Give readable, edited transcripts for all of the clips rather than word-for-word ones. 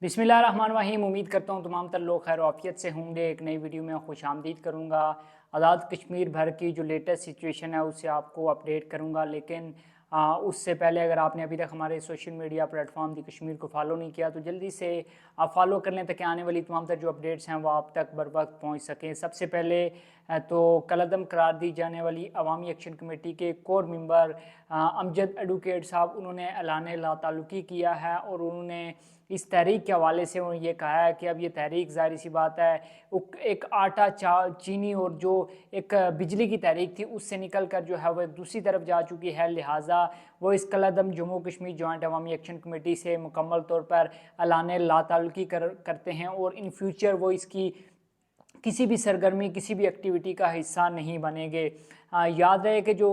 बिस्मिल्लाहिर्रहमानिर्रहीम। उम्मीद करता हूँ तमाम तर लोग खैर आफियत से होंगे। एक नई वीडियो में खुश आमदीद करूँगा। आज़ाद कश्मीर भर की जो लेटेस्ट सिचुएशन है उससे आपको अपडेट करूँगा, लेकिन उससे पहले अगर आपने अभी तक हमारे सोशल मीडिया प्लेटफॉर्म दी कश्मीर को फॉलो नहीं किया तो जल्दी से आप फॉलो कर लें ताकि आने वाली तमाम तर जो अपडेट्स हैं वो आप तक बर वक्त पहुँच सकें। सबसे पहले तो कलअदम करार दी जाने वाली अवामी एक्शन कमेटी के कोर मेंबर अमजद एडवोकेट साहब, उन्होंने ऐलान लाताल्लुकी किया है और उन्होंने इस तहरीक के हवाले से ये कहा है कि अब ये तहरीक ज़ाहिर सी बात है एक आटा चीनी और जो एक बिजली की तहरीक थी उससे निकल कर जो है वो एक दूसरी तरफ जा चुकी है। लिहाजा वो इस कलअदम जम्मू कश्मीर जॉइंट अवामी एक्शन कमेटी से मुकम्मल तौर पर ऐलान लाताल्लुकी करते हैं और इन फ्यूचर वो इसकी किसी भी सरगर्मी, किसी भी एक्टिविटी का हिस्सा नहीं बनेंगे। याद रहे कि जो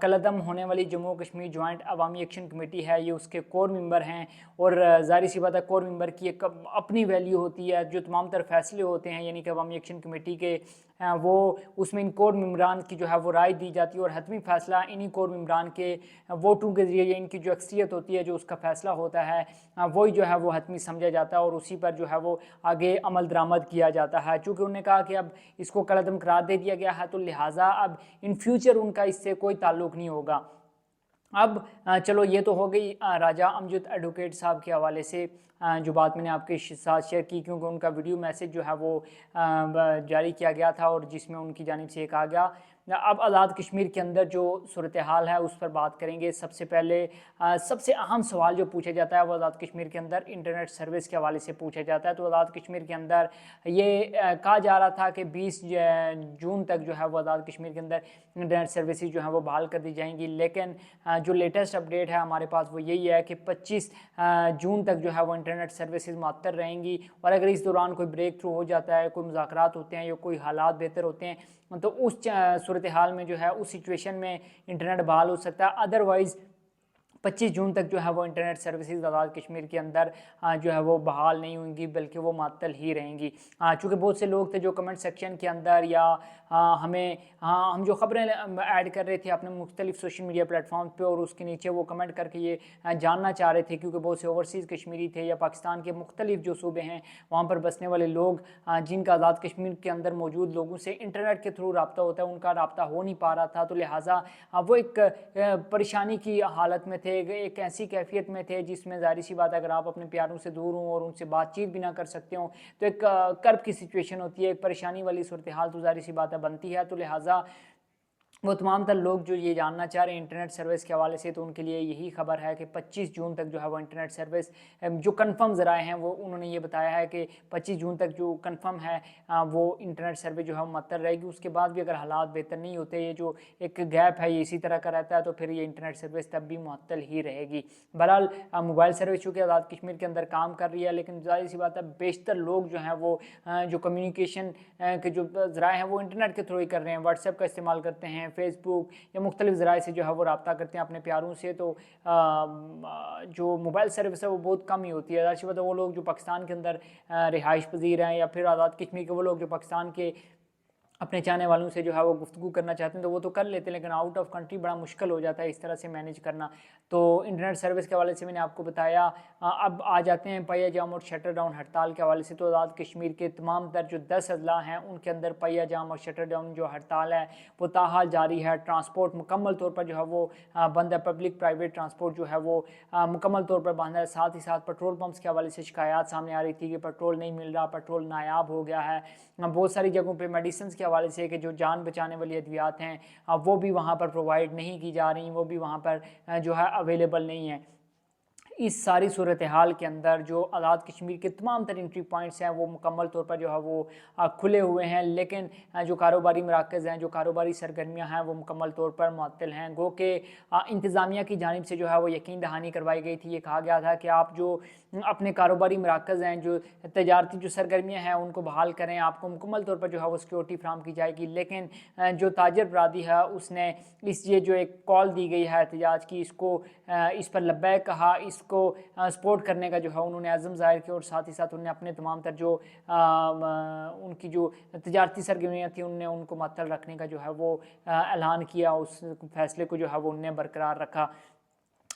कलअदम होने वाली जम्मू कश्मीर जॉइंट अवामी एक्शन कमेटी है ये उसके कोर मेंबर हैं और ज़ाहिर सी बात है कोर मेंबर की एक अपनी वैल्यू होती है। जो तमाम तर फैसले होते हैं यानी कि अवामी एक्शन कमेटी के वो उसमें इन कोर मेंबरान की जो है वो राय दी जाती है और हतमी फ़ैसला इन्हीं कोर मेंबरान के वोटों के ज़रिए इनकी जो अक्सरियत होती है जो उसका फ़ैसला होता है वही जो है वो हतमी समझा जाता है और उसी पर जो है वो आगे अमल दरामद किया जाता है। चूँकि उन्होंने कहा कि अब इसको कलअदम करार दे दिया गया है तो लिहाजा अब इन फ्यूचर उनका इससे कोई ताल्लुक़ नहीं होगा। अब चलो ये तो हो गई राजा अमजद एडवोकेट साहब के हवाले से जो बात मैंने आपके साथ शेयर की, क्योंकि उनका वीडियो मैसेज जो है वो जारी किया गया था और जिसमें उनकी जानिब से कहा गया। अब आज़ाद कश्मीर के अंदर जो सूरत हाल है उस पर बात करेंगे। सबसे पहले सबसे अहम सवाल जो पूछा जाता है वो आज़ाद कश्मीर के अंदर इंटरनेट सर्विस के हवाले से पूछा जाता है। तो आज़ाद कश्मीर के अंदर ये कहा जा रहा था कि 20 जून तक जो है वो आज़ाद कश्मीर के अंदर इंटरनेट सर्विसेज जो है वो बहाल कर दी जाएंगी, लेकिन जो लेटेस्ट अपडेट है हमारे पास वो यही है कि 25 जून तक जो है वो इंटरनेट सर्विसेज मुअत्तर रहेंगी और अगर इस दौरान कोई ब्रेक थ्रू हो जाता है, कोई मुज़ाकरात होते हैं या कोई हालात बेहतर होते हैं तो उस सूरत हाल में जो है उस सिचुएशन में इंटरनेट बहाल हो सकता है। अदरवाइज़ 25 जून तक जो है वो इंटरनेट सर्विसेज आज़ाद कश्मीर के अंदर जो है वो बहाल नहीं होंगी बल्कि वो मुअत्तल ही रहेंगी। चूँकि बहुत से लोग थे जो कमेंट सेक्शन के अंदर या हम जो खबरें ऐड कर रहे थे अपने मुख्तलिफ सोशल मीडिया प्लेटफॉर्म पे और उसके नीचे वो कमेंट करके ये जानना चाह रहे थे, क्योंकि बहुत से ओवरसीज़ कश्मीरी थे या पाकिस्तान के मुख्तलिफ जो सूबे हैं वहाँ पर बसने वाले लोग जिनका आज़ाद कश्मीर के अंदर मौजूद लोगों से इंटरनेट के थ्रू रब्ता होता है उनका रब्ता हो नहीं पा रहा था। तो लिहाजा वो एक परेशानी की हालत में थे, एक ऐसी कैफियत में थे जिसमें ज़ाहिर सी बात है अगर आप अपने प्यारों से दूर हों और उनसे बातचीत भी ना कर सकते हो तो एक कर्ब की सिचुएशन होती है, एक परेशानी वाली सूरत हाल तो ज़ाहिर सी बात है बनती है। तो लिहाजा वो तमाम तर लोग जो ये जानना चाह रहे हैं इंटरनेट सर्विस के हवाले से तो उनके लिए यही खबर है कि 25 जून तक जो है वो इंटरनेट सर्विस जो कंफर्म ज़राए हैं वो उन्होंने ये बताया है कि 25 जून तक जो कंफर्म है वो इंटरनेट सर्विस जो है मुअत्तर रहेगी। उसके बाद भी अगर हालात बेहतर नहीं होते, ये जो एक गैप है ये इसी तरह का रहता है तो फिर ये इंटरनेट सर्विस तब भी मुअत्तल ही रहेगी। बहरहाल मोबाइल सर्विस चूँकि आज़ाद कश्मीर के अंदर काम कर रही है, लेकिन ज़ाहिर सी बात है बेशतर लोग जो हैं वो जो कम्युनिकेशन के जो ज़राए हैं वो इंटरनेट के थ्रू ही कर रहे हैं, व्हाट्सएप का इस्तेमाल करते हैं, फेसबुक या मुख्तलिफ ज़राए से जो है वो रब्ता करते हैं अपने प्यारों से। तो जो मोबाइल सर्विस है वो बहुत कम ही होती है। ज़ाहिर सी बात है वो लोग जो पाकिस्तान के अंदर रिहाइश पजीर हैं या फिर आज़ाद कश्मीर के वो लोग जो पाकिस्तान के अपने चाहने वालों से जो है वो गुफ्तगू करना चाहते हैं तो वो तो कर लेते हैं, लेकिन आउट ऑफ कंट्री बड़ा मुश्किल हो जाता है इस तरह से मैनेज करना। तो इंटरनेट सर्विस के हवाले से मैंने आपको बताया। अब आ जाते हैं पहिया जाम और शटर डाउन हड़ताल के हवाले से। तो आज़ाद कश्मीर के तमाम तर जो 10 अजला हैं उनके अंदर पहिया जाम और शटर डाउन जो हड़ताल है वो ताहाल जारी है। ट्रांसपोर्ट मुकम्मल तौर पर जो है वो बंद है, पब्लिक प्राइवेट ट्रांसपोर्ट जो है वो मुकम्मल तौर पर बंद है। साथ ही साथ पेट्रोल पम्प्स के हवाले से शिकायत सामने आ रही थी कि पेट्रोल नहीं मिल रहा, पेट्रोल नायाब हो गया है। बहुत सारी जगहों पर मेडिसिन के हवाले से कि जो जान बचाने वाली अद्वियात हैं वो भी वहाँ पर प्रोवाइड नहीं की जा रही, वो भी वहाँ पर जो है अवेलेबल नहीं है। इस सारी सूरत हाल के अंदर जो आज़ाद कश्मीर के तमाम तर एंट्री पॉइंट्स हैं वो मुकम्मल तौर पर जो है वो खुले हुए हैं, लेकिन जो कारोबारी मराकज़ हैं, जो कारोबारी सरगर्मियाँ हैं वो मुकम्मल तौर पर मुअत्तल हैं। गो के इंतज़ामिया की जानिब से जो है वो यकीन दहानी करवाई गई थी। ये कहा गया था कि आप जो अपने कारोबारी मराकज़ हैं, जो तजारती जो सरगर्मियाँ हैं उनको बहाल करें, आपको मुकम्मल तौर पर जो है वो सिक्योरिटी फ्राहम की जाएगी। लेकिन जो ताजर बरादरी है उसने ये जो एक कॉल दी गई है एहतजाज की इसको इस पर लब्बैक कहा, इसको सपोर्ट करने का जो है उन्होंने अज़म ज़ाहिर किया और साथ ही साथ उन्होंने अपने तमाम तर जो उनकी जो तजारती सरगर्मियाँ थी उनने उनको मुअत्तल रखने का जो है वो ऐलान किया। उस फैसले को जो है वो उनने बरकरार रखा।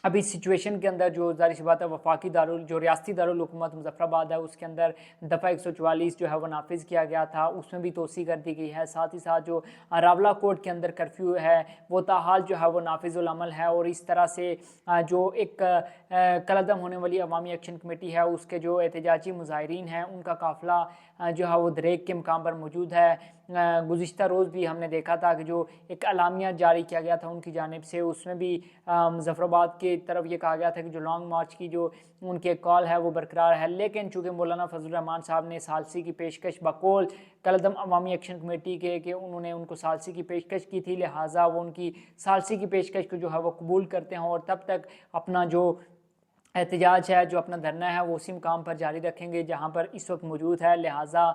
अभी सिचुएशन के अंदर जो ज़ाहिर सी बात है वफाकी दारुल जो रियासती दारुल हुकूमत मुज़फ़्फ़राबाद है उसके अंदर दफ़ा 144 जो है वो नाफिज़ किया गया था, उसमें भी तोसी कर दी गई है। साथ ही साथ जो रावला कोर्ट के अंदर कर्फ्यू है वो ताहाल जो है वो नाफिज़ुल अमल है। और इस तरह से जो एक कलअदम होने वाली अवामी एक्शन कमेटी है उसके जो एहतजाजी मुज़ाहिरीन हैं उनका काफ़िला जो है वो दरेक के मकाम पर मौजूद है। गुज़िश्ता रोज़ भी हमने देखा था कि जो एक अलामिया जारी किया गया था उनकी जानिब से, उसमें भी मुज़फ़्फ़राबाद की तरफ ये कहा गया था कि जो लॉन्ग मार्च की जो उनके कॉल है वो बरकरार है। लेकिन चूँकि मौलाना फजल रहमान साहब ने सालसी की पेशकश बकौल कलअदम अवामी एक्शन कमेटी के कि उन्होंने उनको सालसी की पेशकश की थी, लिहाजा वो उनकी सालसी की पेशकश को जो है वो कबूल करते हैं और तब तक अपना जो एहतजाज है, जो अपना धरना है वो उसी मुकाम पर जारी रखेंगे जहाँ पर इस वक्त मौजूद है। लिहाजा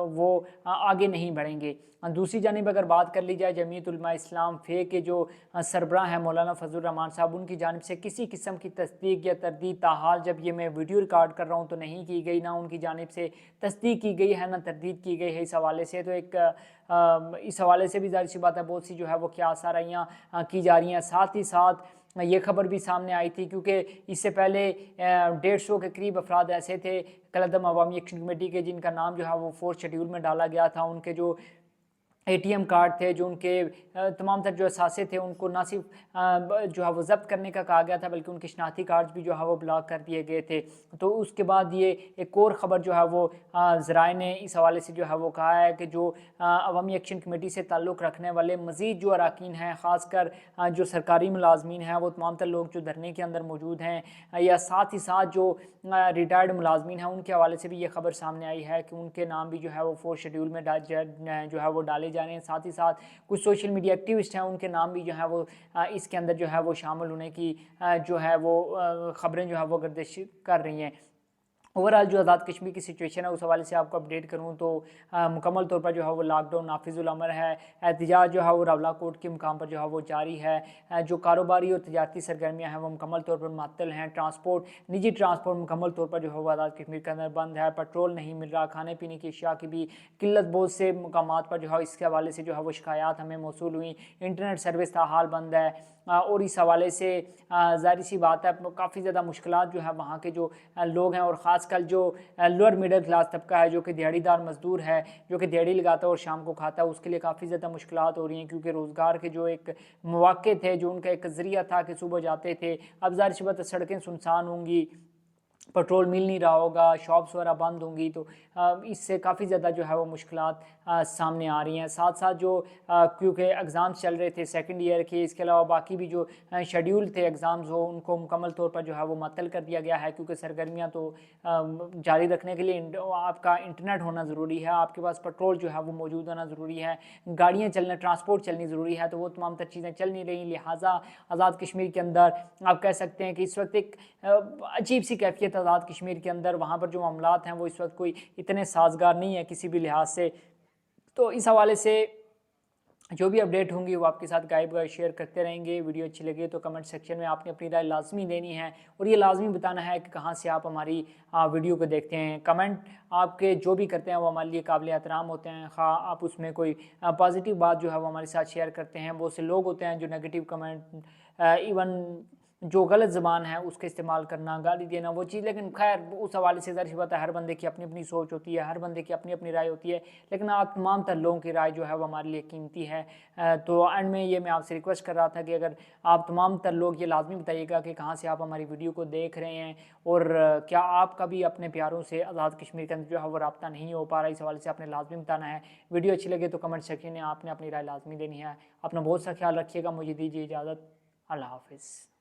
वो आगे नहीं बढ़ेंगे। दूसरी जानिब अगर बात कर ली जाए जमीयत उलमा इस्लाम फ़े के जो सरबराह हैं मौलाना फजल रहमान साहब, उनकी जानिब से किसी किस्म की तस्दीक या तरदीद ताहाल जब ये मैं वीडियो रिकॉर्ड कर रहा हूँ तो नहीं की गई, ना उनकी जानिब से तस्दीक की गई है ना तरदीद की गई है। इस हवाले से तो इस हवाले से भी ज़ाहिर सी बात है बहुत सी जो है वो क्या आसाराइयाँ की जा रही हैं। साथ ही साथ ये खबर भी सामने आई थी क्योंकि इससे पहले 150 के करीब अफराद ऐसे थे कलअदम अवामी एक्शन कमेटी के जिनका नाम जो है वो 4th शेड्यूल में डाला गया था। उनके जो ATM कार्ड थे, जो उनके तमाम तर जो असासे थे उनको ना सिर्फ जो है वो ज़ब्त करने का कहा गया था बल्कि उनके शनाख्ती कार्ड्स भी जो है वो ब्लॉक कर दिए गए थे। तो उसके बाद ये एक और ख़बर जो है वो ज़राए ने इस हवाले से जो है वो कहा है कि जो अवामी एक्शन कमेटी से ताल्लुक़ रखने वाले मज़ीद जो अरकान हैं, ख़ासकर जो सरकारी मुलाजमीन हैं, वो तमाम तर लोग जो धरने के अंदर मौजूद हैं या साथ ही साथ जो रिटायर्ड मुलाजमीन हैं उनके हवाले से भी ये खबर सामने आई है कि उनके नाम भी जो है वो 4th शेड्यूल में जो है वो डाले जा रहे हैं। साथ ही साथ कुछ सोशल मीडिया एक्टिविस्ट हैं उनके नाम भी जो है वो इसके अंदर जो है वो शामिल होने की जो है वो खबरें जो है वो गर्दिश कर रही हैं। ओवरऑल जो आज़ाद कश्मीर की सिचुएशन है उस हवाले से आपको अपडेट करूँ तो मुकम्मल तौर पर जो है वो लॉकडाउन नाफिजुल अमल है। एहतजाज जो है वो रावला कोर्ट के मुकाम पर जो है वो जारी है। जो कारोबारी और तजारती सरगर्मियाँ हैं वो मुकम्मल तौर पर मुअत्तल हैं। निजी ट्रांसपोर्ट मुकम्मल तौर पर जो है वो आज़ाद कश्मीर के अंदर बंद है। पेट्रोल नहीं मिल रहा, खाने पीने की अशिया की भी किल्लत बहुत से मुकामात पर जो है इसके हवाले से जो है वो शिकायत हमें मौसूल हुई। इंटरनेट सर्विस ताहाल बंद है और इस हवाले से ज़ाहिर सी बात है काफ़ी ज़्यादा मुश्किलात जो है वहाँ के जो लोग हैं और ख़ासकर जो लोअर मिडिल क्लास तबका है जो कि दिहाड़ीदार मज़दूर है, जो कि दिहाड़ी लगाता है और शाम को खाता है, उसके लिए काफ़ी ज़्यादा मुश्किलात हो रही हैं क्योंकि रोज़गार के जो एक मौक़े थे, जो उनका एक ज़रिया था कि सुबह जाते थे, अब ज़ाहिर सी बात है सड़कें सुनसान होंगी, पेट्रोल मिल नहीं रहा होगा, शॉप्स वगैरह बंद होंगी, तो इससे काफ़ी ज़्यादा जो है वो मुश्किलात सामने आ रही हैं। साथ साथ जो क्योंकि एग्ज़ाम्स चल रहे थे सेकंड ईयर के, इसके अलावा बाकी भी जो शेड्यूल थे एग्ज़ाम्स हो उनको मुकम्मल तौर पर जो है वो मअतल कर दिया गया है क्योंकि सरगर्मियाँ तो जारी रखने के लिए आपका इंटरनेट होना ज़रूरी है, आपके पास पेट्रोल जो है वो मौजूद होना ज़रूरी है, गाड़ियाँ चलना, ट्रांसपोर्ट चलनी ज़रूरी है, तो वो तमाम तर चीज़ें चल नहीं रही। लिहाजा आज़ाद कश्मीर के अंदर आप कह सकते हैं कि इस वक्त एक अजीब सी कैफियत आज़ाद कश्मीर के अंदर, वहाँ पर जो मामलात हैं वो इस वक्त कोई इतने साजगार नहीं है किसी भी लिहाज से। तो इस हवाले से जो भी अपडेट होंगी वो आपके साथ गाइब शेयर करते रहेंगे। वीडियो अच्छी लगे तो कमेंट सेक्शन में आपने अपनी राय लाजमी देनी है और ये लाजमी बताना है कि कहाँ से आप हमारी वीडियो को देखते हैं। कमेंट आपके जो भी करते हैं वो हमारे लिए काबिल एहतराम होते हैं। खा आप उसमें कोई पॉजिटिव बात जो है वो हमारे साथ शेयर करते हैं, बहुत से लोग होते हैं जो नेगेटिव कमेंट इवन जो गलत ज़बान है उसका इस्तेमाल करना, गाली देना, वो चीज़, लेकिन खैर उस हवाले से ज़ाहिर सी बात है हर बंदे की अपनी अपनी सोच होती है, हर बंदे की अपनी अपनी राय होती है, लेकिन आप तमाम तर लोगों की राय जो है वो हमारे लिए कीमती है। तो एंड में ये मैं आपसे रिक्वेस्ट कर रहा था कि अगर आप तमाम तर लोग ये लाजमी बताइएगा कि कहाँ से आप हमारी वीडियो को देख रहे हैं और क्या आपका भी अपने प्यारों से आज़ाद कश्मीर के अंदर जो है वो रब्ता नहीं हो पा रहा, इस हवाले से आपने लाजमी बताना है। वीडियो अच्छी लगे तो कमेंट सेक्शन में आपने अपनी राय लाजमी देनी है। अपना बहुत सा ख्याल रखिएगा, मुझे दीजिए इजाज़त, अल्लाह हाफिज़।